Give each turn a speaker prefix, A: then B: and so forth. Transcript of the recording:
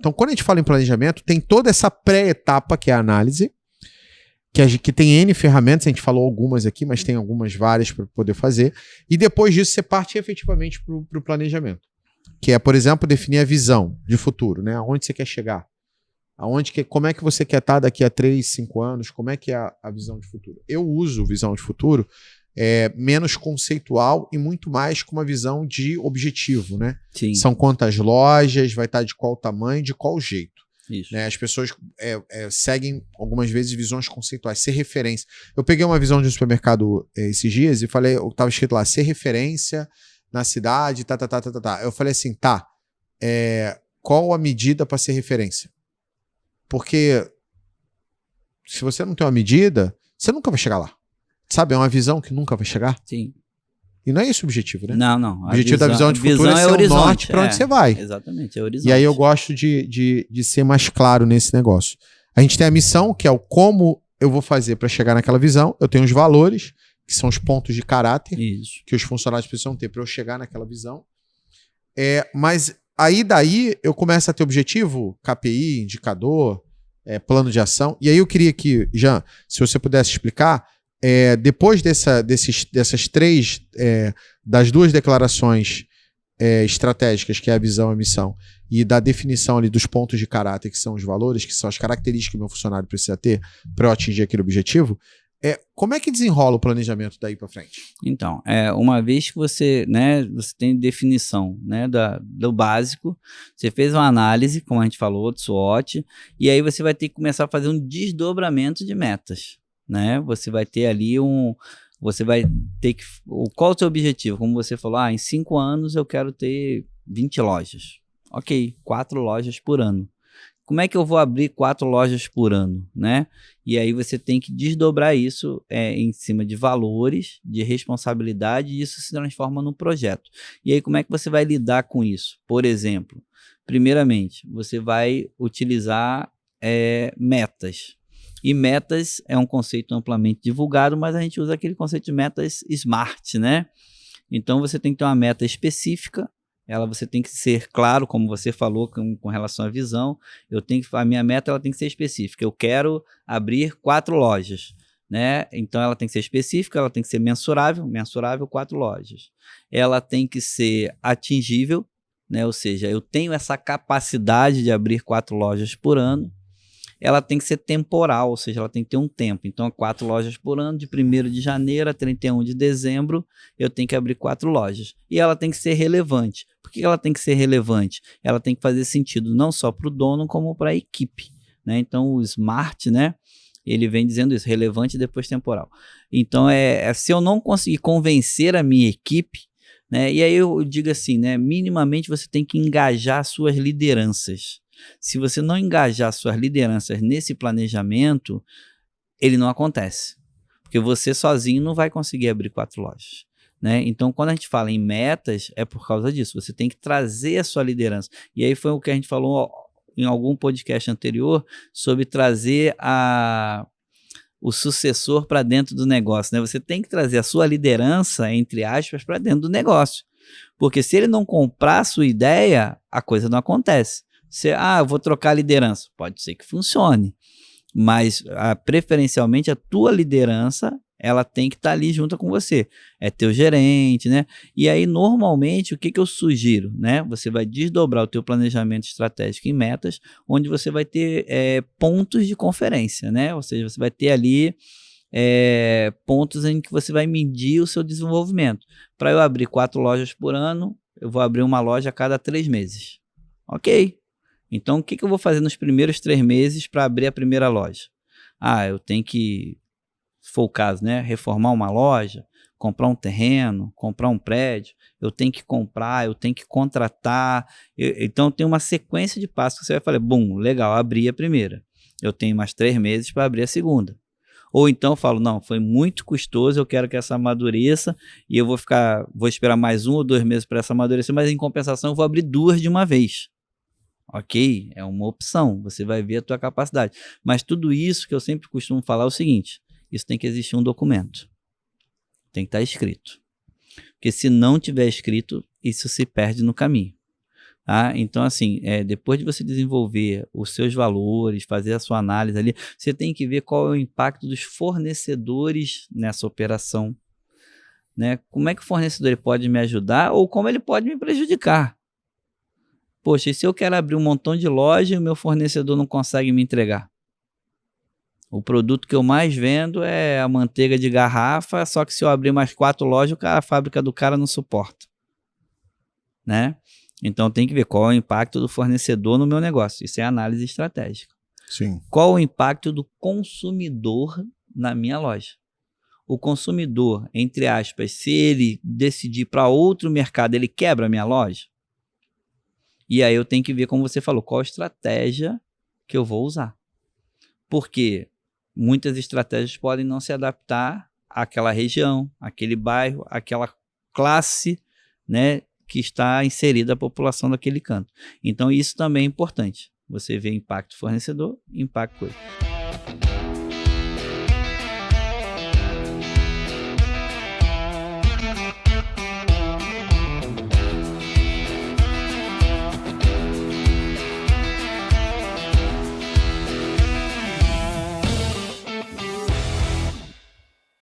A: Então, quando a gente fala em planejamento, tem toda essa pré-etapa que é a análise, que tem N ferramentas, a gente falou algumas aqui, mas tem algumas várias para poder fazer. E depois disso, você parte efetivamente para o planejamento. Que é, por exemplo, definir a visão de futuro, né? Aonde você quer chegar? Como é que você quer estar daqui a 3, 5 anos? Como é que é a visão de futuro? Eu uso visão de futuro menos conceitual e muito mais com uma visão de objetivo, né?
B: Sim.
A: São quantas lojas, vai estar de qual tamanho, de qual jeito.
B: Isso.
A: Né? As pessoas seguem algumas vezes visões conceituais, ser referência. Eu peguei uma visão de um supermercado esses dias e falei, estava escrito lá, ser referência na cidade, tá. Eu falei assim, qual a medida para ser referência? Porque se você não tem uma medida, você nunca vai chegar lá. Sabe, é uma visão que nunca vai chegar.
B: Sim.
A: E não é esse o objetivo, né?
B: Não.
A: O objetivo da visão de futuro é ser o norte para onde você vai.
B: Exatamente, é horizonte.
A: E aí eu gosto de ser mais claro nesse negócio. A gente tem a missão, que é o como eu vou fazer para chegar naquela visão. Eu tenho os valores, que são os pontos de caráter que os funcionários precisam ter para eu chegar naquela visão. Mas aí daí eu começo a ter objetivo, KPI, indicador, plano de ação. E aí eu queria que, Jean, se você pudesse explicar, depois dessas três, das duas declarações estratégicas, que é a visão e a missão, e da definição ali dos pontos de caráter, que são os valores, que são as características que o meu funcionário precisa ter para eu atingir aquele objetivo, como é que desenrola o planejamento daí para frente?
B: Então, uma vez que você tem definição, né, do básico, você fez uma análise, como a gente falou, do SWOT, e aí você vai ter que começar a fazer um desdobramento de metas, né? Você vai ter ali você vai ter que... Qual é o seu objetivo? Como você falou, em 5 anos eu quero ter 20 lojas. Ok, 4 lojas por ano. Como é que eu vou abrir 4 lojas por ano, né? E aí você tem que desdobrar isso em cima de valores, de responsabilidade, e isso se transforma num projeto. E aí como é que você vai lidar com isso? Por exemplo, primeiramente, você vai utilizar metas. E metas é um conceito amplamente divulgado, mas a gente usa aquele conceito de metas SMART, né? Então você tem que ter uma meta específica, você tem que ser claro, como você falou, com relação à visão. A minha meta ela tem que ser específica. Eu quero abrir 4 lojas, né? Então ela tem que ser específica, ela tem que ser mensurável, 4 lojas. Ela tem que ser atingível, né? Ou seja, eu tenho essa capacidade de abrir 4 lojas por ano. Ela tem que ser temporal, ou seja, ela tem que ter um tempo. Então, 4 lojas por ano, de 1º de janeiro a 31 de dezembro, eu tenho que abrir 4 lojas. E ela tem que ser relevante. Por que ela tem que ser relevante? Ela tem que fazer sentido não só para o dono, como para a equipe, né? Então, o SMART, né, ele vem dizendo isso, relevante e depois temporal. Então, se eu não conseguir convencer a minha equipe, né, e aí eu digo assim, né, minimamente você tem que engajar suas lideranças. Se você não engajar suas lideranças nesse planejamento, ele não acontece. Porque você sozinho não vai conseguir abrir 4 lojas, né? Então, quando a gente fala em metas, é por causa disso. Você tem que trazer a sua liderança. E aí foi o que a gente falou em algum podcast anterior sobre trazer o sucessor para dentro do negócio, né? Você tem que trazer a sua liderança, entre aspas, para dentro do negócio. Porque se ele não comprar a sua ideia, a coisa não acontece. Eu vou trocar a liderança. Pode ser que funcione, mas preferencialmente a tua liderança ela tem que estar ali junto com você. É teu gerente, né? E aí, normalmente, o que eu sugiro, né? Você vai desdobrar o teu planejamento estratégico em metas, onde você vai ter pontos de conferência, né? Ou seja, você vai ter ali pontos em que você vai medir o seu desenvolvimento. Para eu abrir 4 lojas por ano, eu vou abrir uma loja a cada 3 meses. Ok. Então, o que eu vou fazer nos primeiros 3 meses para abrir a primeira loja? Eu tenho que, se for o caso, né, reformar uma loja, comprar um terreno, comprar um prédio, eu tenho que comprar, eu tenho que contratar. Então, tem uma sequência de passos que você vai falar, legal, abri a primeira. Eu tenho mais 3 meses para abrir a segunda. Ou então eu falo, não, foi muito custoso, eu quero que essa amadureça e eu vou esperar mais 1 ou 2 meses para essa amadurecer, mas em compensação eu vou abrir 2 de uma vez. Ok, é uma opção, você vai ver a tua capacidade. Mas tudo isso que eu sempre costumo falar é o seguinte, isso tem que existir um documento. Tem que estar escrito. Porque se não tiver escrito, isso se perde no caminho. Tá? Então, assim, depois de você desenvolver os seus valores, fazer a sua análise ali, você tem que ver qual é o impacto dos fornecedores nessa operação. Né? Como é que o fornecedor ele pode me ajudar ou como ele pode me prejudicar? Poxa, e se eu quero abrir um montão de loja e o meu fornecedor não consegue me entregar? O produto que eu mais vendo é a manteiga de garrafa, só que se eu abrir mais 4 lojas, a fábrica do cara não suporta. Né? Então tem que ver qual é o impacto do fornecedor no meu negócio. Isso é análise estratégica.
A: Sim.
B: Qual o impacto do consumidor na minha loja? O consumidor, entre aspas, se ele decidir para outro mercado, ele quebra a minha loja? E aí eu tenho que ver, como você falou, qual estratégia que eu vou usar. Porque muitas estratégias podem não se adaptar àquela região, àquele bairro, àquela classe, né, que está inserida a população daquele canto. Então isso também é importante. Você vê impacto fornecedor, impacto coisa.